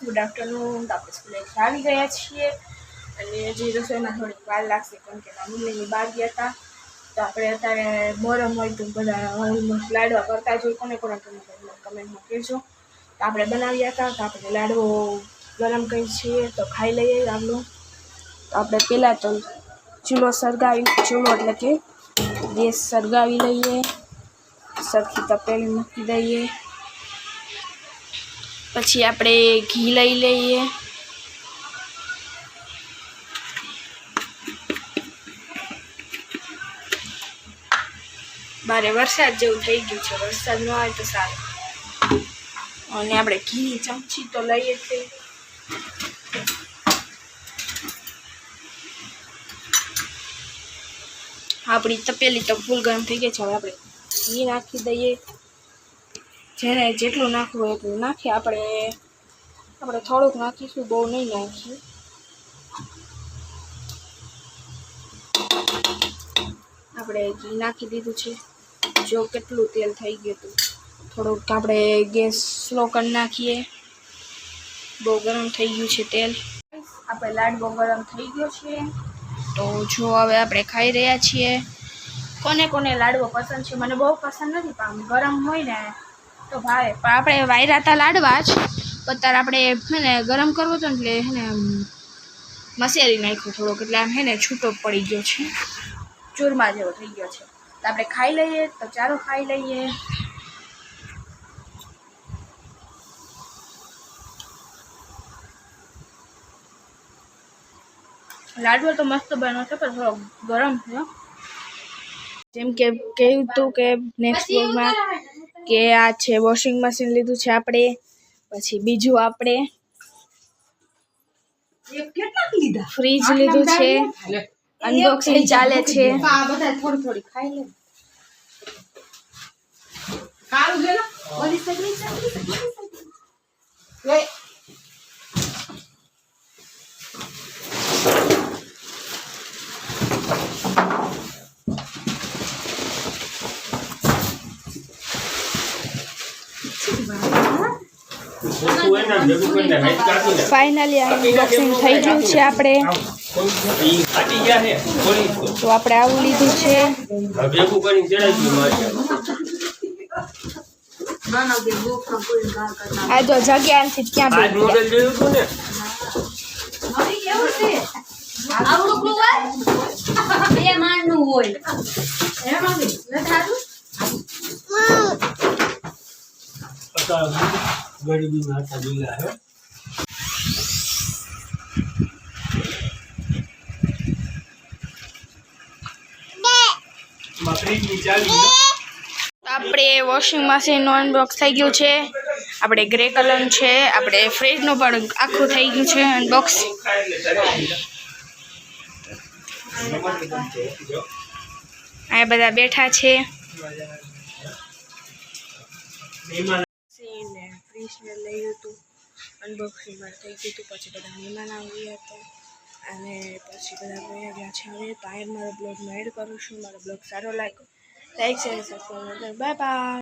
Good afternoon. આપણે સ્કૂલે આવી ગયા છીએ અને હજી રસોઈમાં થોડીક વાર લાગશે કેમ કે મમ્મીની બહાર ગયા હતા. તો આપણે અત્યારે મોરમ હોય તો બધા ઓલમોસ્ટ લાડવા કરતા જ હોય. કોને કમેન્ટમાં કહેજો. તો આપણે બનાવ્યા હતા તો આપણે લાડવો ગરમ કરી છીએ તો ખાઈ લઈએ આપણું. તો આપણે પહેલાં તો ચૂલો એટલે કે ગેસ સળગાવી લઈએ, સરખી તપેલી મૂકી દઈએ, પછી આપણે ઘી લઈ લઈએ, બારે વરસાદ જેવું થઈ ગયું છે, વરસાદ ન આવે તો સારું. અને આપણે ઘીની ચમચી તો લઈએ જ. આપણી તપેલી તો ફૂલ ગરમ થઈ ગઈ છે. હવે આપણે ઘી નાખી દઈએ. જેને જેટલું નાખવું હોય એટલું નાખીએ. આપણે થોડુંક નાખીશું, બહુ નહીં નાખીએ. આપણે ઘી નાખી દીધું છે. જો કેટલું તેલ થઈ ગયું હતું. થોડુંક આપણે ગેસ સ્લો કરી નાખીએ. બહુ ગરમ થઈ ગયું છે તેલ. આપણે લાડવો ગરમ થઈ ગયો છે. તો જો હવે આપણે ખાઈ રહ્યા છીએ. કોને કોને લાડવો પસંદ છે? મને બહુ પસંદ નથી, પણ ગરમ હોય ને તો ભાવે. પણ આપણે વાયરા હતા લાડવા જ, અત્યારે આપણે છે ને ગરમ કરવો હતો ને એટલે છે ને મસેરી નાખ્યું થોડોક, એટલે આમ છે ને છૂટો પડી ગયો છે, ચૂરમા જેવો થઈ ગયો છે. તો આપણે ખાઈ લઈએ. તો ચાલો ખાઈ લઈએ. લાડવો તો મસ્ત બન્યો છે પણ થોડો ગરમ છે. જેમ કે કહ્યું હતું કે નેક્સ્ટ બ્લોગમાં કે આ છે વોશિંગ મશીન લીધું છે આપણે. પછી બીજું આપણે ફ્રીજ લીધું છે. અનબોક્સિંગ ચાલે છે. થોડી ખાઈ લે. ફાઇનલી અનબોક્સિંગ થઈ ગયું છે આપણે. તો આપણે આવું લીધું છે. આ જો જગ્યા નથી ક્યાં गरीबी में आटा मिला है। આપણે વોશિંગ મશીનનું અનબોક્સ થઈ ગયું છે. આપણે ગ્રે કલરનું છે. આપણે ફ્રીજનું પણ આખું થઈ ગયું છે અનબોક્સ. આ બધા બેઠા છે. ફ્રીજને લઈ હતું અનબોક્સિંગ થઈ ગયું હતું. પછી બધા મહેમાન આવ્યા હતા અને પછી બધા ગયા છે. હવે તો આ મારો બ્લોગમાં એડ કરું છું. મારો બ્લોગ સારો લાગ્યો like share subscribe. Bye bye.